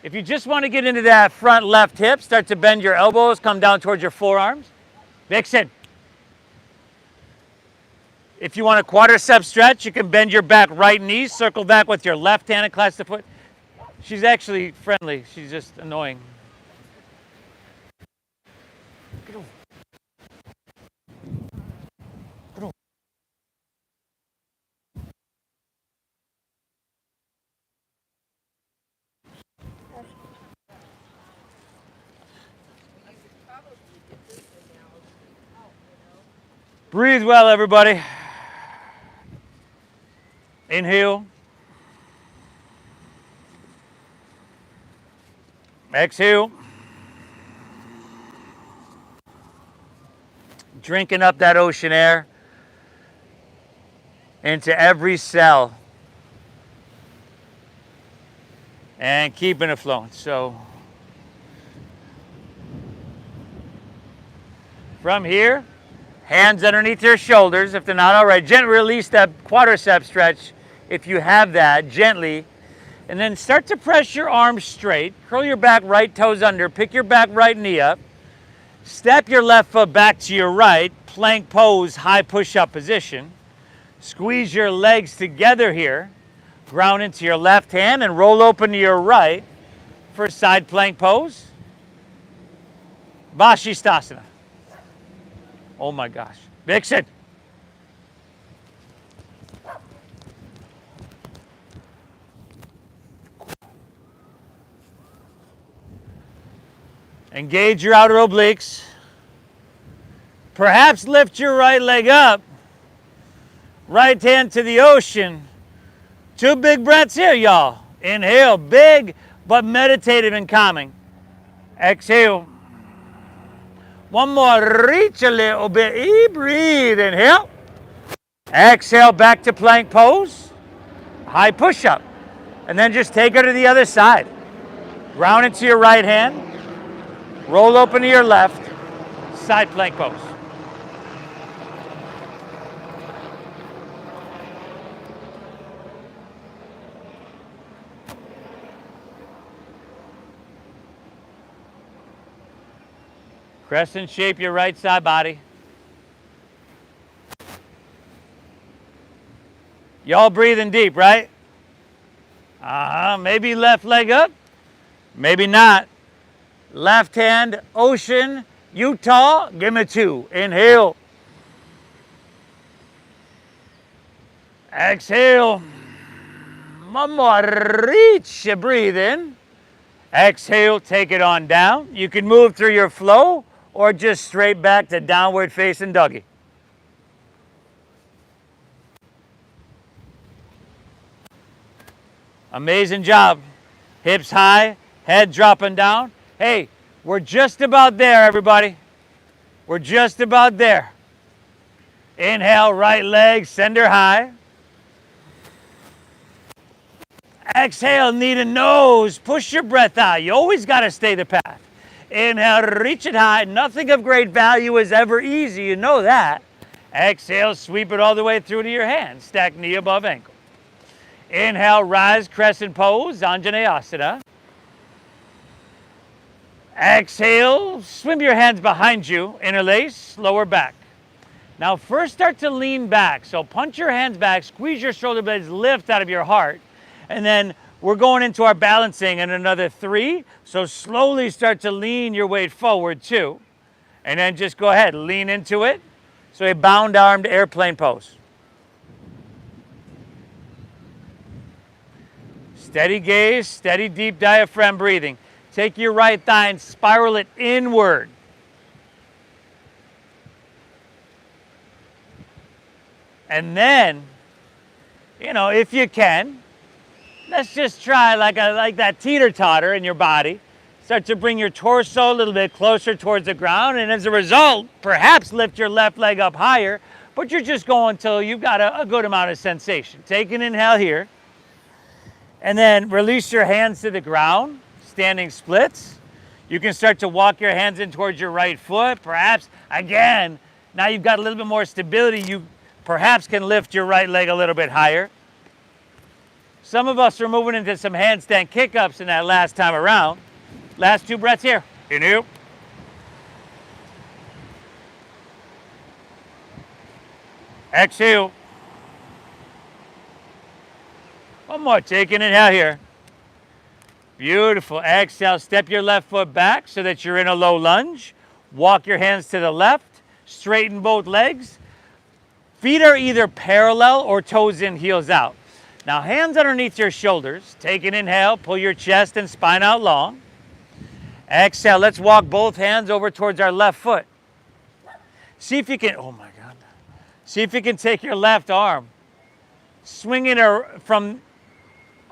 if you just want to get into that front left hip, start to bend your elbows, come down towards your forearms. Vixen. If you want a quadricep stretch, you can bend your back right knee, circle back with your left hand and clasp the foot. She's actually friendly. She's just annoying. Get over. Get over. Breathe well, everybody. Inhale. Exhale. Drinking up that ocean air into every cell and keeping it flowing. So From here, hands underneath your shoulders. If they're not all right, gently release that quadricep stretch if you have that, gently. And then start to press your arms straight. Curl your back right toes under. Pick your back right knee up. Step your left foot back to your right. Plank pose, high push-up position. Squeeze your legs together here. Ground into your left hand and roll open to your right for side plank pose. Vashisthasana. Oh my gosh. Mix it. Engage your outer obliques. Perhaps lift your right leg up. Right hand to the ocean. 2 big breaths here, y'all. Inhale, big but meditative and calming. Exhale. One more, reach a little bit. Breathe, inhale. Exhale, back to plank pose. High push-up. And then just take her to the other side. Ground into your right hand. Roll open to your left. Side plank pose. Crescent shape your right side body. Y'all breathing deep, right? Maybe left leg up, maybe not. Left hand, ocean, Utah, give me 2. Inhale. Exhale. One more, reach, breathe in. Exhale, take it on down. You can move through your flow or just straight back to downward facing doggy. Amazing job. Hips high, head dropping down. Hey, we're just about there, everybody. We're just about there. Inhale, right leg, send her high. Exhale, knee to nose. Push your breath out. You always got to stay the path. Inhale, reach it high. Nothing of great value is ever easy. You know that. Exhale, sweep it all the way through to your hands. Stack knee above ankle. Inhale, rise, crescent pose, Anjaneyasana. Exhale, swim your hands behind you, interlace, lower back. Now first start to lean back. So punch your hands back, squeeze your shoulder blades, lift out of your heart. And then we're going into our balancing in another 3. So slowly start to lean your weight forward 2. And then just go ahead, lean into it. So a bound armed airplane pose. Steady gaze, steady deep diaphragm breathing. Take your right thigh and spiral it inward. And then, if you can, let's just try like that teeter-totter in your body. Start to bring your torso a little bit closer towards the ground, and as a result, perhaps lift your left leg up higher, but you're just going until you've got a good amount of sensation. Take an inhale here, and then release your hands to the ground, standing splits. You can start to walk your hands in towards your right foot. Perhaps, again, now you've got a little bit more stability. You perhaps can lift your right leg a little bit higher. Some of us are moving into some handstand kick-ups in that last time around. Last 2 breaths here. Inhale. Exhale. One more. Take an inhale here. Beautiful. Exhale. Step your left foot back so that you're in a low lunge. Walk your hands to the left. Straighten both legs. Feet are either parallel or toes in, heels out. Now hands underneath your shoulders. Take an inhale. Pull your chest and spine out long. Exhale. Let's walk both hands over towards our left foot. See if you can, oh my God. See if you can take your left arm. Swing it from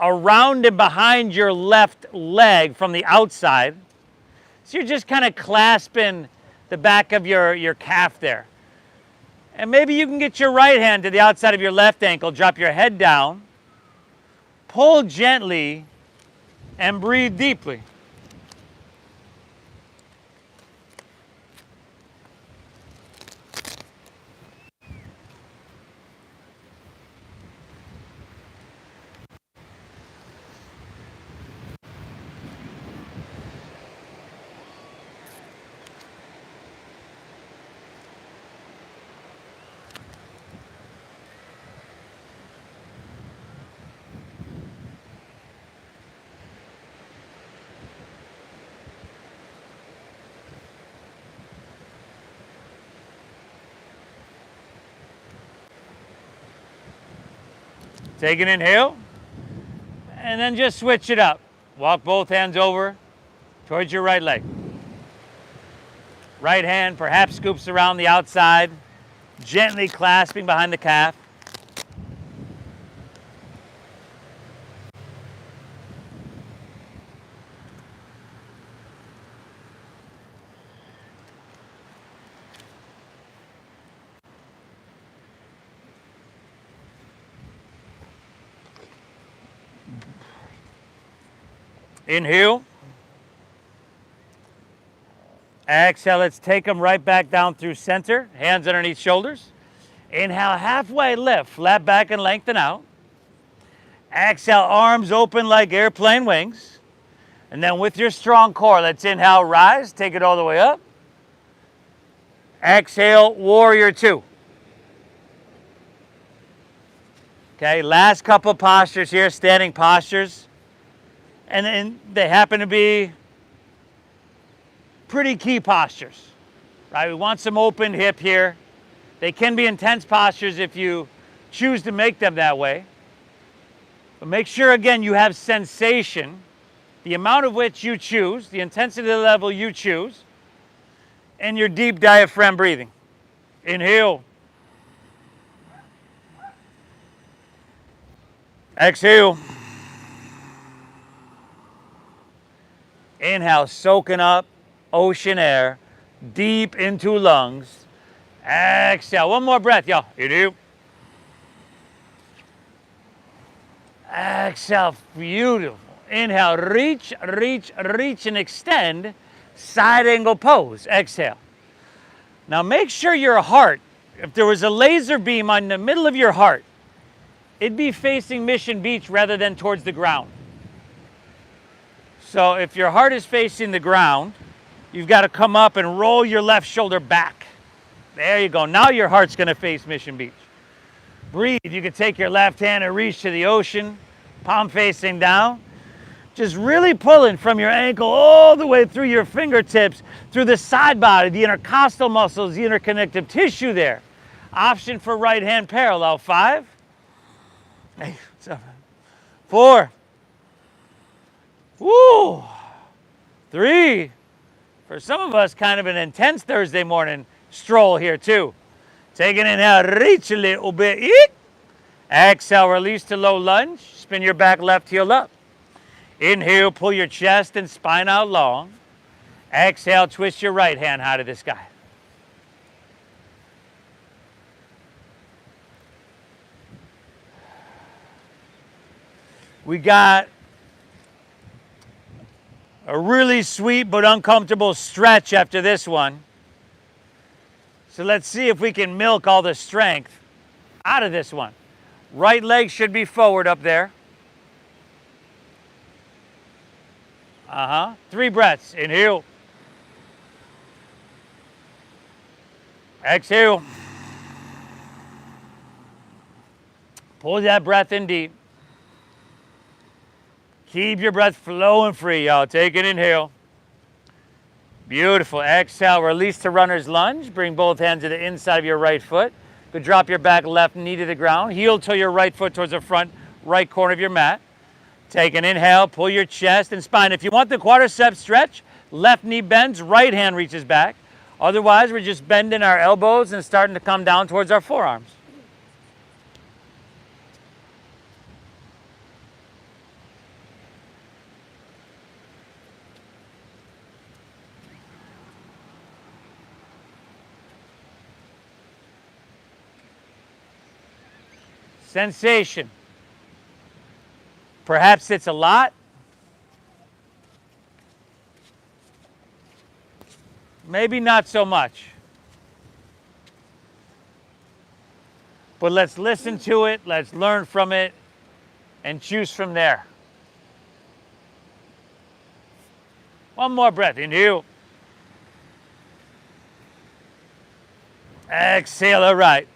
around and behind your left leg from the outside. So you're just kind of clasping the back of your calf there. And maybe you can get your right hand to the outside of your left ankle, drop your head down, pull gently, and breathe deeply. Take an inhale. And then just switch it up. Walk both hands over towards your right leg. Right hand perhaps scoops around the outside, gently clasping behind the calf. Inhale. Exhale, let's take them right back down through center, hands underneath shoulders. Inhale, halfway lift, flat back and lengthen out. Exhale, arms open like airplane wings. And then with your strong core, let's inhale, rise, take it all the way up. Exhale, warrior two. Okay, last couple postures here, standing postures. And then they happen to be pretty key postures, right? We want some open hip here. They can be intense postures if you choose to make them that way. But make sure, again, you have sensation, the amount of which you choose, the intensity level you choose, and your deep diaphragm breathing. Inhale. Exhale. Inhale, soaking up ocean air deep into lungs. Exhale. One more breath, y'all. Inhale. Exhale. Beautiful. Inhale. Reach, reach, reach, and extend. Side angle pose. Exhale. Now make sure your heart, if there was a laser beam on the middle of your heart, it'd be facing Mission Beach rather than towards the ground. So if your heart is facing the ground, you've got to come up and roll your left shoulder back. There you go. Now your heart's going to face Mission Beach. Breathe. You can take your left hand and reach to the ocean, palm facing down. Just really pulling from your ankle all the way through your fingertips, through the side body, the intercostal muscles, the interconnective tissue there. Option for right hand parallel. 5, 8, 7, 4. Woo! 3. For some of us, kind of an intense Thursday morning stroll here too. Take an inhale, reach a little bit. Eat. Exhale, release to low lunge. Spin your back left heel up. Inhale, pull your chest and spine out long. Exhale, twist your right hand high to the sky. We got a really sweet but uncomfortable stretch after this one. So let's see if we can milk all the strength out of this one. Right leg should be forward up there. 3 breaths. Inhale. Exhale. Pull that breath in deep. Keep your breath flowing free, y'all. Take an inhale. Beautiful. Exhale, release to runner's lunge. Bring both hands to the inside of your right foot. Go drop your back left knee to the ground. Heel to your right foot towards the front right corner of your mat. Take an inhale, pull your chest and spine. If you want the quadricep stretch, left knee bends, right hand reaches back. Otherwise, we're just bending our elbows and starting to come down towards our forearms. Sensation. Perhaps it's a lot. Maybe not so much. But let's listen to it, let's learn from it, and choose from there. One more breath. Inhale. Exhale. All right.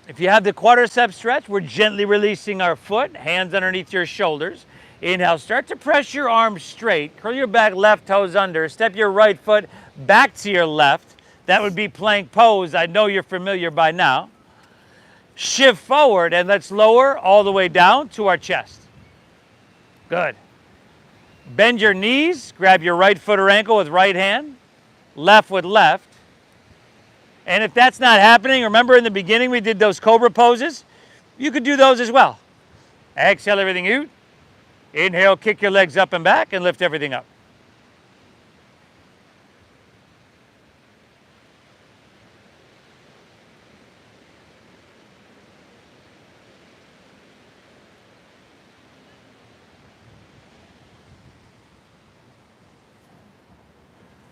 If you have the quadricep stretch, we're gently releasing our foot, hands underneath your shoulders. Inhale, start to press your arms straight. Curl your back, left toes under. Step your right foot back to your left. That would be plank pose. I know you're familiar by now. Shift forward and let's lower all the way down to our chest. Good. Bend your knees, grab your right foot or ankle with right hand, left with left. And if that's not happening, remember in the beginning we did those cobra poses? You could do those as well. Exhale everything out. Inhale, kick your legs up and back and lift everything up.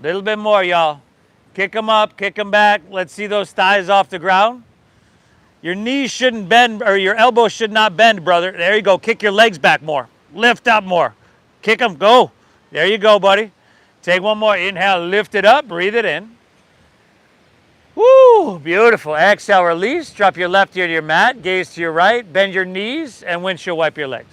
Little bit more, y'all. Kick them up, kick them back. Let's see those thighs off the ground. Your knees shouldn't bend, or your elbows should not bend, brother. There you go. Kick your legs back more. Lift up more. Kick them. Go. There you go, buddy. Take one more. Inhale, lift it up. Breathe it in. Woo! Beautiful. Exhale, release. Drop your left ear to your mat. Gaze to your right. Bend your knees and windshield wipe your legs.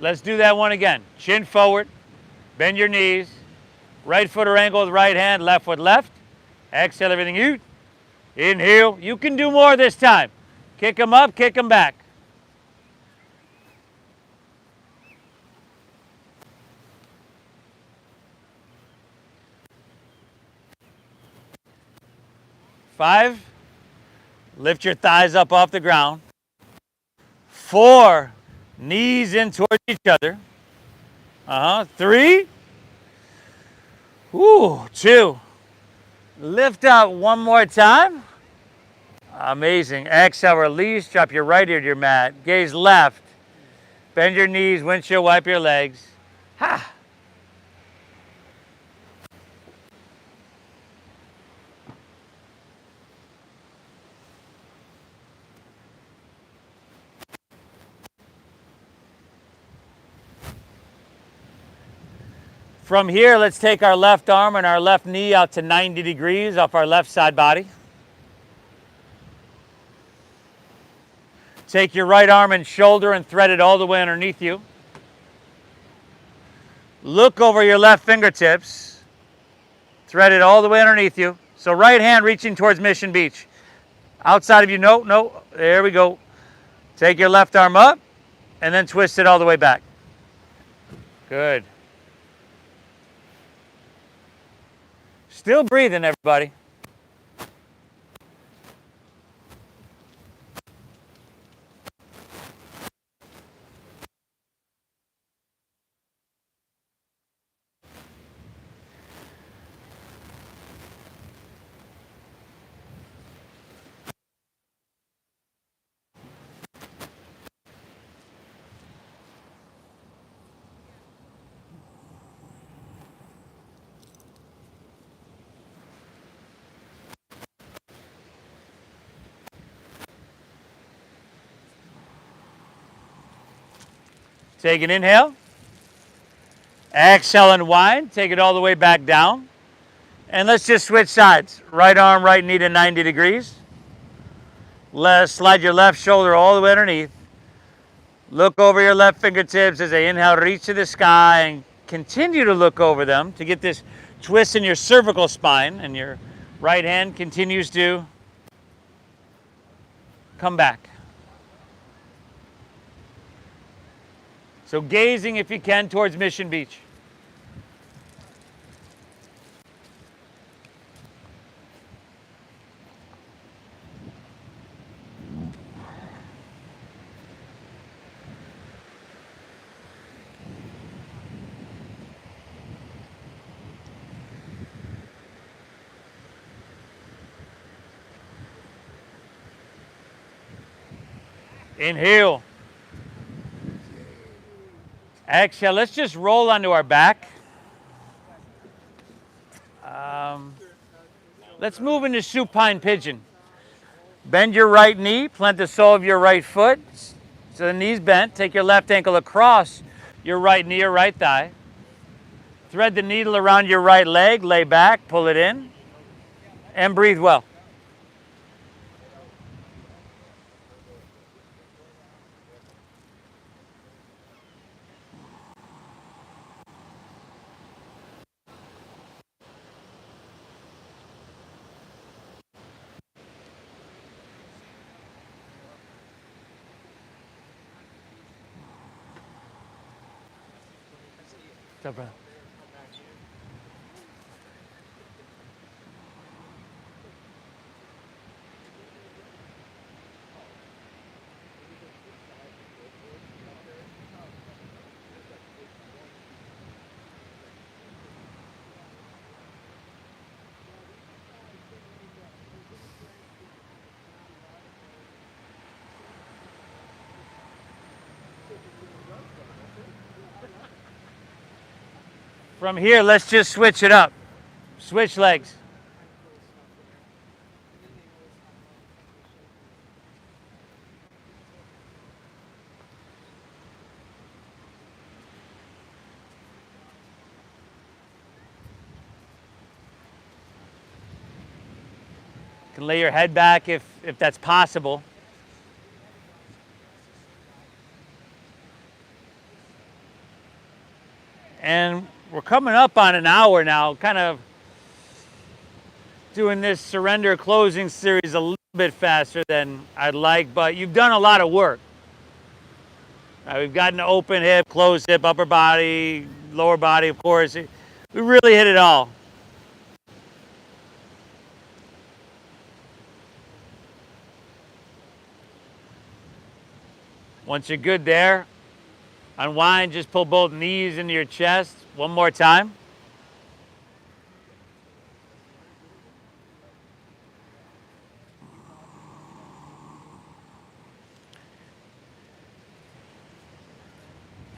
Let's do that one again. Chin forward, bend your knees, right foot or ankle with right hand, left foot left. Exhale everything out. Inhale. You can do more this time. Kick them up, kick them back. Five. Lift your thighs up off the ground. 4. Knees in towards each other. 3. 2. Lift up one more time. Amazing. Exhale, release. Drop your right ear to your mat. Gaze left. Bend your knees. Windshield wipe your legs. Ha! From here, let's take our left arm and our left knee out to 90 degrees off our left side body. Take your right arm and shoulder and thread it all the way underneath you. Look over your left fingertips. Thread it all the way underneath you. So right hand reaching towards Mission Beach. Outside of you, no. There we go. Take your left arm up and then twist it all the way back. Good. Still breathing, everybody. Take an inhale. Exhale and wind. Take it all the way back down. And let's just switch sides. Right arm, right knee to 90 degrees. Slide your left shoulder all the way underneath. Look over your left fingertips as they inhale, reach to the sky, and continue to look over them to get this twist in your cervical spine, and your right hand continues to come back. So gazing, if you can, towards Mission Beach. Inhale. Exhale. Let's just roll onto our back. Let's move into supine pigeon. Bend your right knee, plant the sole of your right foot. So the knee's bent. Take your left ankle across your right knee or right thigh. Thread the needle around your right leg, lay back, pull it in, and breathe well. What's up, brother? From here, let's just switch it up. Switch legs. You can lay your head back if that's possible. And we're coming up on an hour now, kind of doing this surrender closing series a little bit faster than I'd like, but you've done a lot of work. We've gotten an open hip, closed hip, upper body, lower body, of course. We really hit it all. Once you're good there, unwind, just pull both knees into your chest. One more time.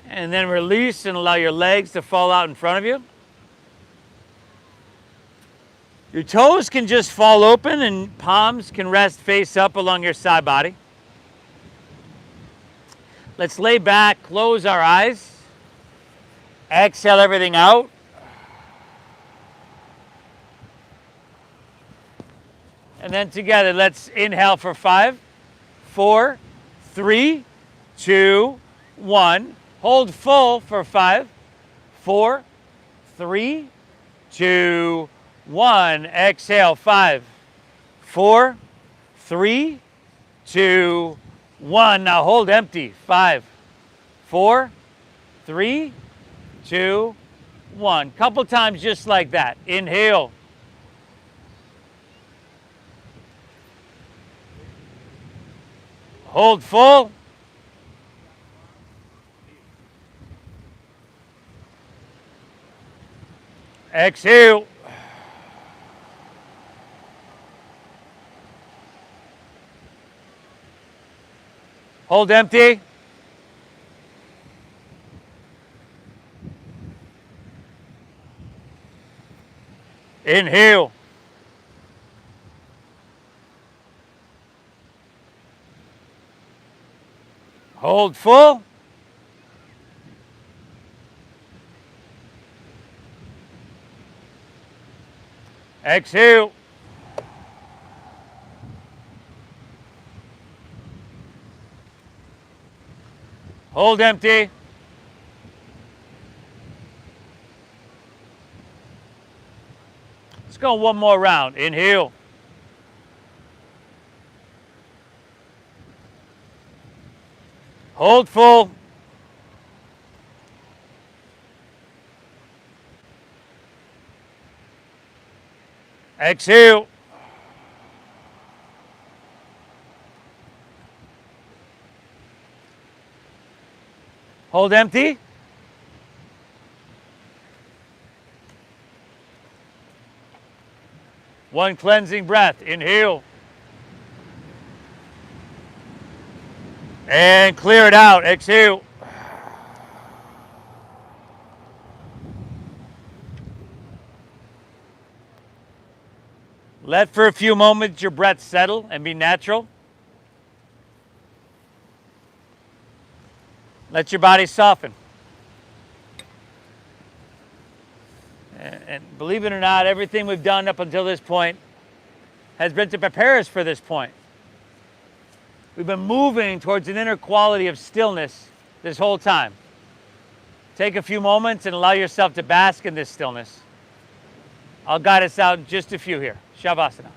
And then release and allow your legs to fall out in front of you. Your toes can just fall open and palms can rest face up along your side body. Let's lay back, close our eyes. Exhale everything out. And then together, let's inhale for 5, 4, 3, 2, 1. Hold full for 5, 4, 3, 2, 1. Exhale, 5, 4, 3, 2, 1. Now hold empty. 5, 4, 3, 2, 1. Couple times just like that. Inhale. Hold full. Exhale. Hold empty. Inhale. Hold full. Exhale. Hold empty. Let's go one more round. Inhale. Hold full. Exhale. Hold empty. One cleansing breath. Inhale. And clear it out. Exhale. Let for a few moments your breath settle and be natural. Let your body soften. And believe it or not, everything we've done up until this point has been to prepare us for this point. We've been moving towards an inner quality of stillness this whole time. Take a few moments and allow yourself to bask in this stillness. I'll guide us out in just a few here. Shavasana.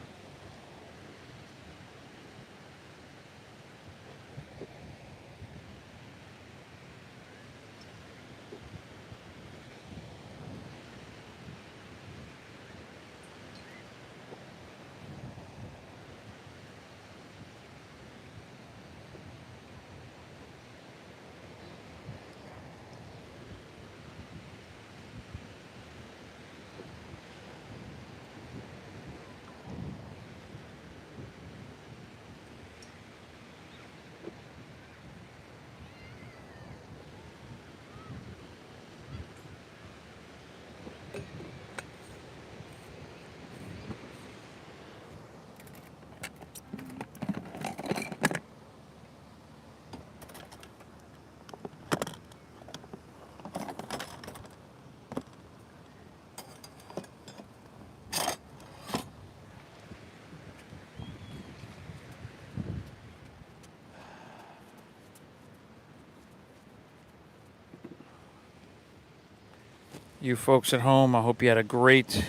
You folks at home, I hope you had a great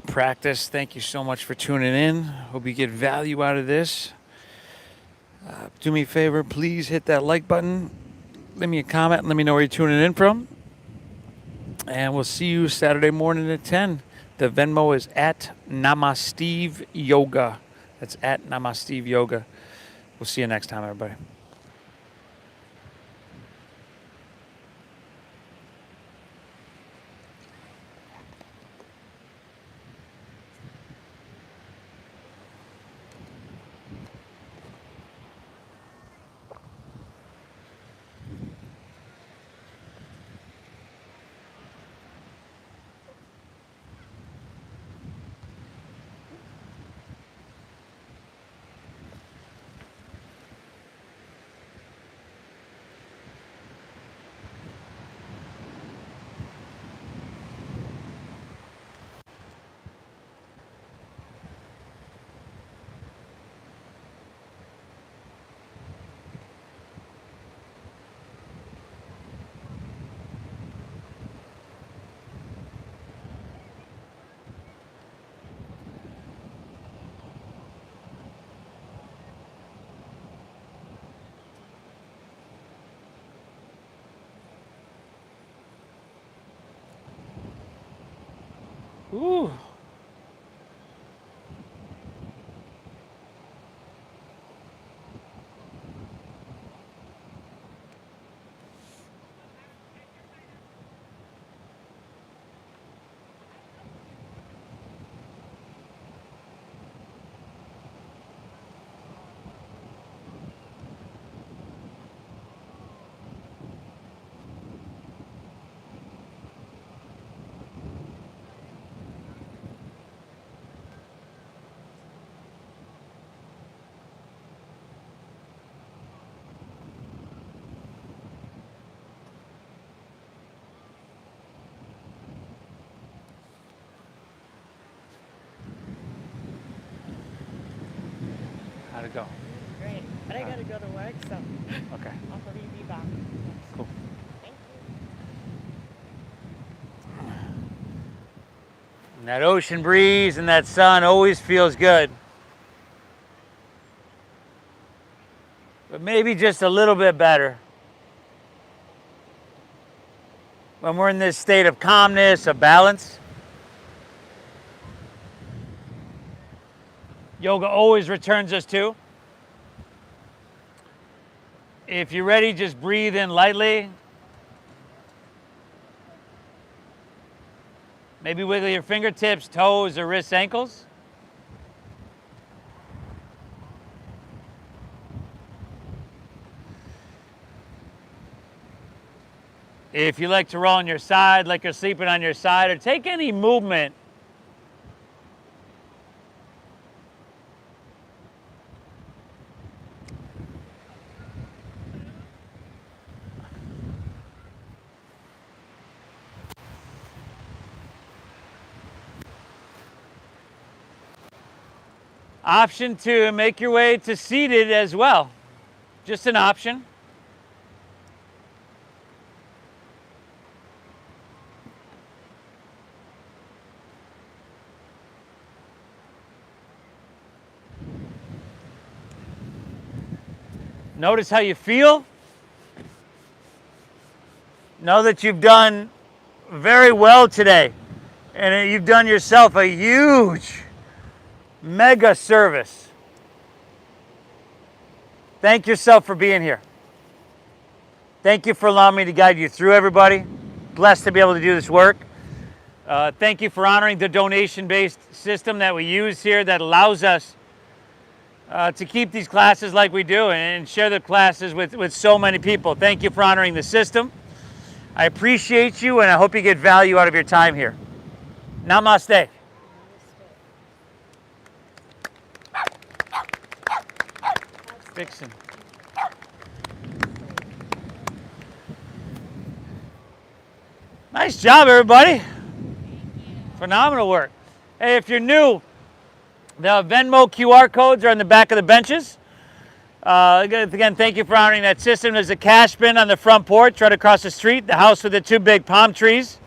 practice. Thank you so much for tuning in. Hope you get value out of this. Do me a favor, please hit that like button. Leave me a comment and let me know where you're tuning in from. And we'll see you Saturday morning at 10. The Venmo is at Namasteve Yoga. That's at Namasteve Yoga. We'll see you next time, everybody. Ooh. How'd it go? Great. But I gotta go to work, so Okay. I'll probably be back. Cool. Thank you. And that ocean breeze and that sun always feels good. But maybe just a little bit better when we're in this state of calmness, of balance. Yoga always returns us to. If you're ready, just breathe in lightly. Maybe wiggle your fingertips, toes, or wrists, ankles. If you like to roll on your side, like you're sleeping on your side, or take any movement option to make your way to seated as well. Just an option. Notice how you feel. Know that you've done very well today. And you've done yourself a huge, mega service. Thank yourself for being here. Thank you for allowing me to guide you through, everybody. Blessed to be able to do this work. Thank you for honoring the donation-based system that we use here that allows us to keep these classes like we do and share the classes with so many people. Thank you for honoring the system. I appreciate you, and I hope you get value out of your time here. Namaste. Fixing. Nice job, everybody. Phenomenal work. Hey, if you're new, the Venmo QR codes are on the back of the benches. Again, thank you for honoring that system. There's a cash bin on the front porch right across the street, the house with the 2 big palm trees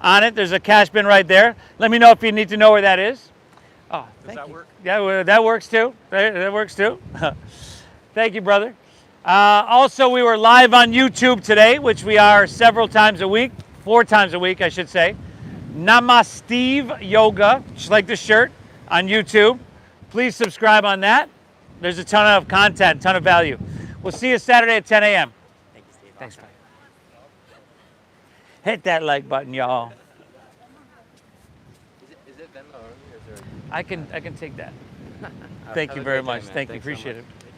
on it. There's a cash bin right there. Let me know if you need to know where that is. Oh, Does that work? Yeah, well, that works too. That works too. Thank you, brother. Also, we were live on YouTube today, which we are several times a week, 4 times a week, I should say. Namaste Yoga, just like the shirt, on YouTube. Please subscribe on that. There's a ton of content, ton of value. We'll see you Saturday at 10 a.m. Thank you, Steve. Thanks, man. Hit that like button, y'all. Is it Venmo or is there? I can take that. Have Thank a you great very day, much. man. Thank you. Thanks so Appreciate much. it.